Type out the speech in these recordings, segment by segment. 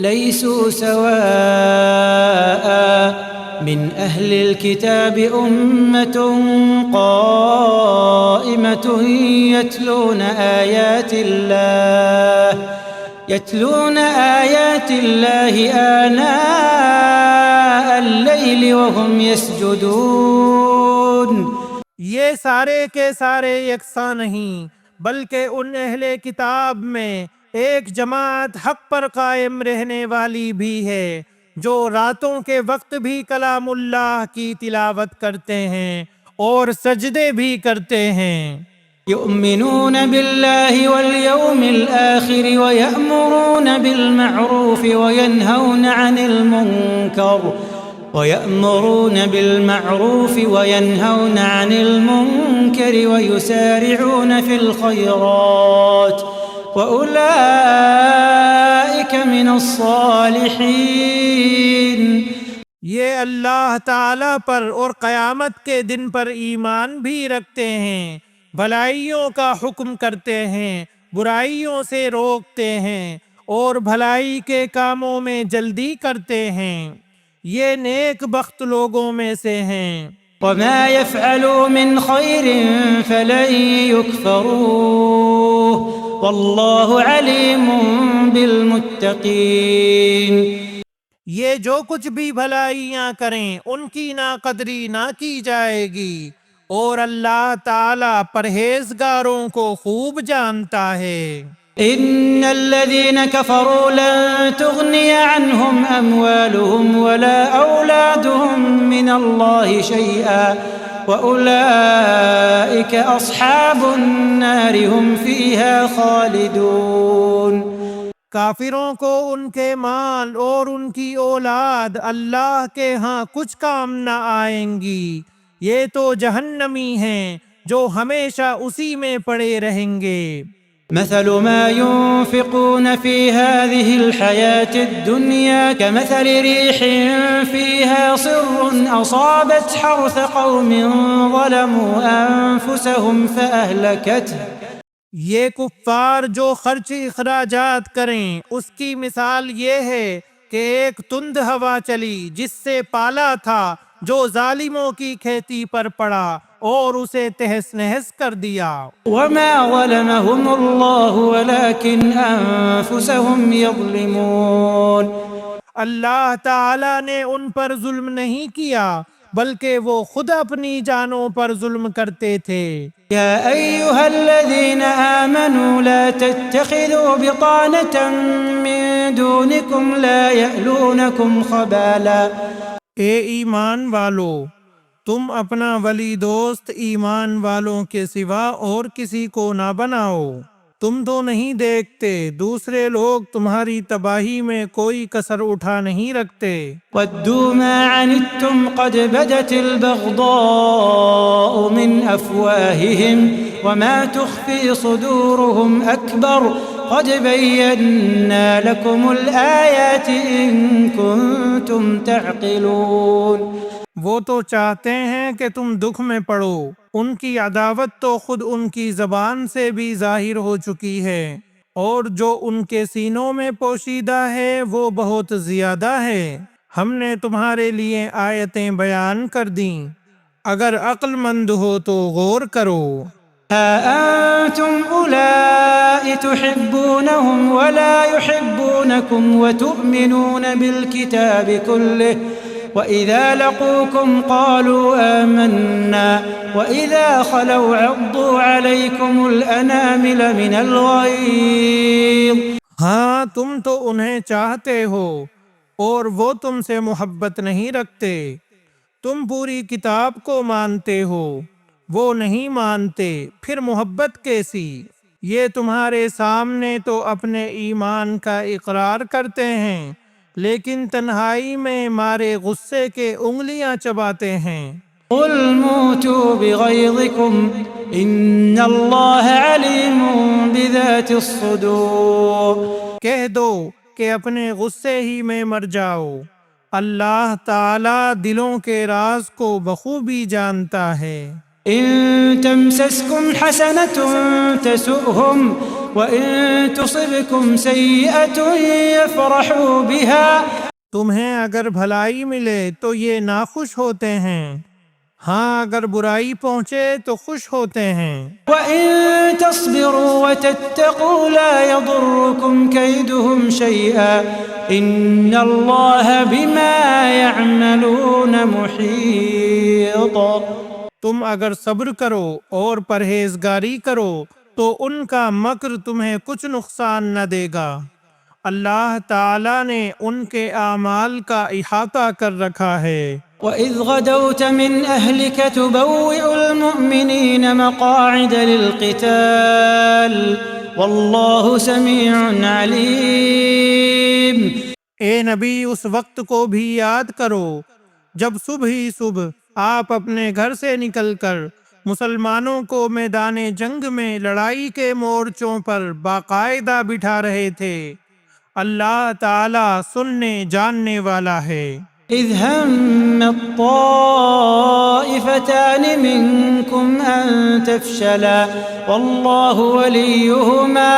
ليسوا سواء من أهل الكتاب أمة قائمة يتلون آيات الله آناء الليل وهم يسجدون. یہ سارے کے سارے یکساں نہیں، بلکہ ان اہل کتاب میں ایک جماعت حق پر قائم رہنے والی بھی ہے، جو راتوں کے وقت بھی کلام اللہ کی تلاوت کرتے ہیں اور سجدے بھی کرتے ہیں۔ يؤمنون بالله واليوم الآخر ويأمرون بالمعروف وينهون عن المنكر ويسارعون في الخيرات وأولئك من الصالحين. یہ اللہ تعالیٰ پر اور قیامت کے دن پر ایمان بھی رکھتے ہیں، بھلائیوں کا حکم کرتے ہیں، برائیوں سے روکتے ہیں اور بھلائی کے کاموں میں جلدی کرتے ہیں، یہ نیک بخت لوگوں میں سے ہیں۔ وما يفعلوا من خير فلن يكفروه والله عليم بالمتقين. یہ جو کچھ بھی بھلائیاں کریں ان کی ناقدری نہ کی جائے گی، اور اللہ تعالیٰ پرہیزگاروں کو خوب جانتا ہے۔ إن الذين كفروا لن تغني عنهم أموالهم ولا أولادهم من الله شيئا وأولئك أصحاب النار هم فيها خالدون. کافروں کو ان کے مال اور ان کی اولاد اللہ کے ہاں کچھ کام نہ آئیں گی، یہ تو جہنمی ہیں جو ہمیشہ اسی میں پڑے رہیں گے۔ مثل ما ينفقون في هذه الحياة الدنيا كمثل ريح فيها صر أصابت حرث قوم ظلموا أنفسهم فأهلكته. یہ کفار جو خرچ اخراجات کریں اس کی مثال یہ ہے کہ ایک تند ہوا چلی جس سے پالا تھا جو ظالموں کی کھیتی پر پڑا اور اسے تہس نہس کر دیا۔ وما ظلمهم الله ولكن أنفسهم يظلمون. اللہ تعالیٰ نے ان پر ظلم نہیں کیا بلکہ وہ خود اپنی جانوں پر ظلم کرتے تھے۔ يا أيها الذين آمنوا لا تتخذوا بطانة من دونكم لا يألونكم خبالا. اے ایمان والو، تم اپنا ولی دوست ایمان والوں کے سوا اور کسی کو نہ بناؤ، تم تو نہیں دیکھتے دوسرے لوگ تمہاری تباہی میں کوئی کسر اٹھا نہیں رکھتے۔ وَدُّوا مَا عَنِتُّمْ قَدْ بَدَتِ الْبَغْضَاءُ مِنْ أَفْوَاهِهِمْ وَمَا تُخْفِي صُدُورُهُمْ أَكْبَرُ قَدْ بَيَّنَّا لَكُمُ الْآيَاتِ إِن كُنتُمْ تَعْقِلُونَ. وہ تو چاہتے ہیں کہ تم دکھ میں پڑو، ان کی عداوت تو خود ان کی زبان سے بھی ظاہر ہو چکی ہے، اور جو ان کے سینوں میں پوشیدہ ہے وہ بہت زیادہ ہے۔ ہم نے تمہارے لیے آیتیں بیان کر دیں، اگر عقل مند ہو تو غور کرو۔ ها أنتم أولئك تحبونهم ولا يحبونكم وتؤمنون بالكتاب كله وإذا لقوكم قالوا آمنا وإذا خلوا عضوا عليكم الأنامل من الغيظ. ہاں تم تو انہیں چاہتے ہو اور وہ تم سے محبت نہیں رکھتے، تم پوری کتاب کو مانتے ہو، وہ نہیں مانتے، پھر محبت کیسی؟ یہ تمہارے سامنے تو اپنے ایمان کا اقرار کرتے ہیں لیکن تنہائی میں مارے غصے کے انگلیاں چباتے ہیں۔ قل موتوا بغيظكم إن الله عليم بذات الصدور. کہہ دو کہ اپنے غصے ہی میں مر جاؤ، اللہ تعالیٰ دلوں کے راز کو بخوبی جانتا ہے۔ إن تمسسكم حسنة تسؤهم وإن تصبكم سيئة يفرحوا بها تمہیں اگر بھلائی ملے تو یہ ناخوش ہوتے ہیں، ہاں اگر برائی پہنچے تو خوش ہوتے ہیں۔ وإن تصبروا وتتقوا لا يضركم كيدهم شيئا إن الله بما يعملون محيط۔ تم اگر صبر کرو اور پرہیزگاری کرو تو ان کا مکر تمہیں کچھ نقصان نہ دے گا، اللہ تعالیٰ نے ان کے اعمال کا احاطہ کر رکھا ہے۔ وإذ غدوت من أهلك تبوئ المؤمنين مقاعد للقتال والله سميع عليم۔ اے نبی اس وقت کو بھی یاد کرو جب صبح ہی صبح آپ اپنے گھر سے نکل کر مسلمانوں کو میدان جنگ میں لڑائی کے مورچوں پر باقاعدہ بٹھا رہے تھے، اللہ تعالیٰ سننے جاننے والا ہے۔ إذ هم الطائفتان منكم أن تفشلا والله وليهما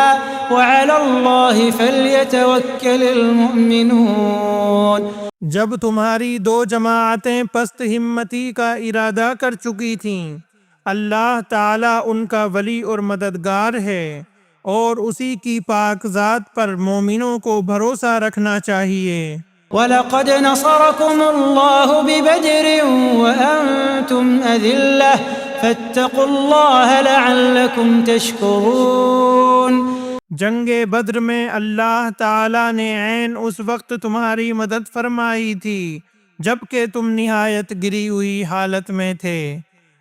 وعلى الله فليتوكل المؤمنون۔ جب تمہاری دو جماعتیں پست ہمتی کا ارادہ کر چکی تھیں، اللہ تعالیٰ ان کا ولی اور مددگار ہے، اور اسی کی پاک ذات پر مومنوں کو بھروسہ رکھنا چاہیے۔ وَلَقَدْ نَصَرَكُمُ اللَّهُ بِبَدْرٍ وَأَنْتُمْ أَذِلَّةٌ فَاتَّقُوا اللَّهَ لَعَلَّكُمْ تَشْكُرُونَ۔ جنگ بدر میں اللہ تعالیٰ نے عین اس وقت تمہاری مدد فرمائی تھی جبکہ تم نہایت گری ہوئی حالت میں تھے،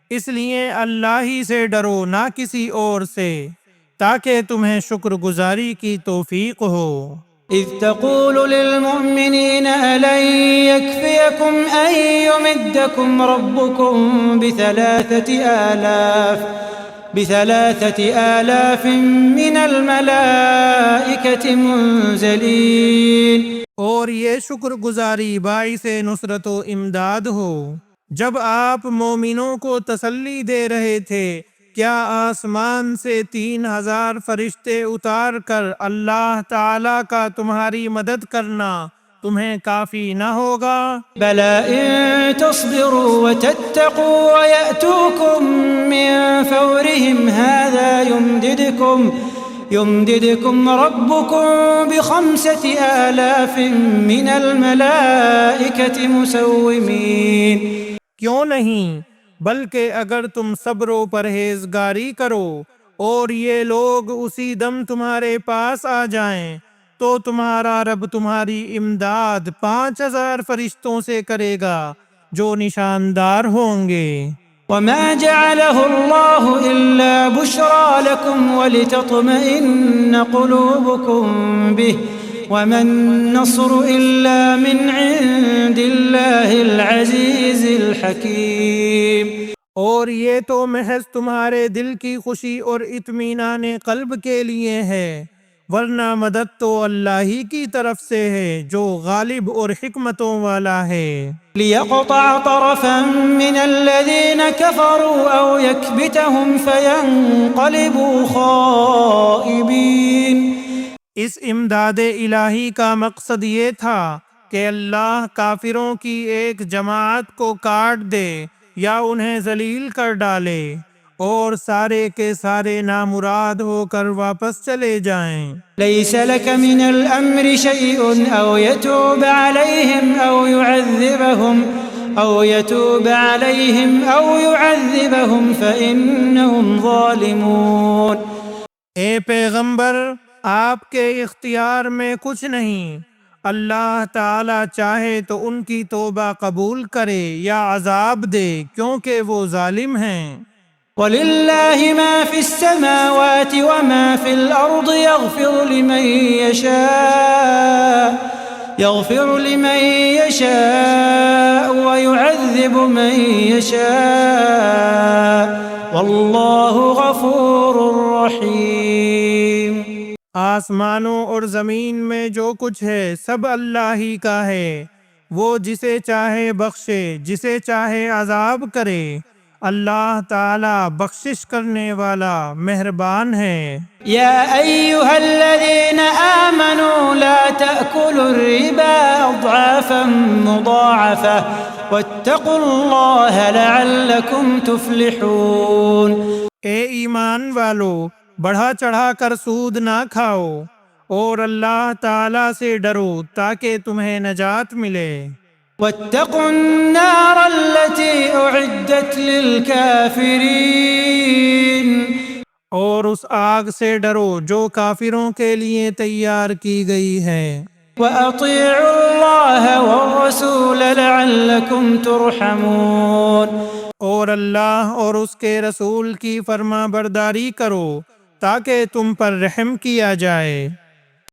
اس لیے اللہ ہی سے ڈرو نہ کسی اور سے، تاکہ تمہیں شکر گزاری کی توفیق ہو۔ إذ تقول للمؤمنين ألن يكفيكم أن يمدكم ربكم بثلاثة آلاف من الملائكة منزلين۔ اور یہ شکر گزاری باعث نصرت و امداد ہو جب آپ مومنوں کو تسلی دے رہے تھے، کیا آسمان سے 3000 فرشتے اتار کر اللہ تعالیٰ کا تمہاری مدد کرنا تمہیں کافی نہ ہوگا؟ بلى إن تصبروا وتتقوا ويأتوكم من فورهم هذا يمددكم ربكم ب5000 من الملائكة مسومين۔ کیوں نہیں، بلکہ اگر تم صبر و پرہیزگاری کرو اور یہ لوگ اسی دم تمہارے پاس آ جائیں تو تمہارا رب تمہاری امداد 5000 فرشتوں سے کرے گا جو نشاندار ہوں گے۔ وما جعله الله إلا بشرى لكم ولتطمئن قلوبكم به وما النصر إلا من عند الله العزيز الحكيم۔ اور یہ تو محض تمہارے دل کی خوشی اور اطمینان قلب کے لیے ہے، ورنہ مدد تو اللہ ہی کی طرف سے ہے جو غالب اور حکمتوں والا ہے۔ ليقطع طرفا من الذين كفروا أو يكبتهم فينقلبوا خائبين۔ اس امداد الہی کا مقصد یہ تھا کہ اللہ کافروں کی ایک جماعت کو کاٹ دے یا انہیں ذلیل کر ڈالے اور سارے کے سارے نامراد ہو کر واپس چلے جائیں۔ ليس لك من الأمر شيء أو يتوب عليهم أو يعذبهم فإنهم ظالمون۔ اے پیغمبر، آپ کے اختیار میں کچھ نہیں، اللہ تعالیٰ چاہے تو ان کی توبہ قبول کرے یا عذاب دے کیونکہ وہ ظالم ہیں۔ وَلِلَّهِ مَا فِي السَّمَاوَاتِ وَمَا فِي الْأَرْضِ يَغْفِرُ لِمَن يَشَاءُ وَيُعَذِّبُ مَن يَشَاءُ وَاللَّهُ غَفُورٌ رَحِيمٌ۔ آسمانوں اور زمین میں جو کچھ ہے سب اللہ ہی کا ہے، وہ جسے چاہے بخشے، جسے چاہے عذاب کرے، اللہ تعالی بخشش کرنے والا مہربان ہے۔ يا أيها الذين آمنوا لا تأكلوا الربا أضعافا مضاعفة واتقوا الله لعلكم تفلحون۔ اے ایمان والو، بڑھا چڑھا کر سود نہ کھاؤ اور اللہ تعالی سے ڈرو تاکہ تمہیں نجات ملے۔ واتقوا النار التي أعدت للكافرين۔ اور اس آگ سے ڈرو جو کافروں کے لیے تیار کی گئی ہے۔ وأطيعوا الله والرسول لعلكم ترحمون۔ اور اللہ اور اس کے رسول کی فرما برداری کرو تاکہ تم پر رحم کیا جائے۔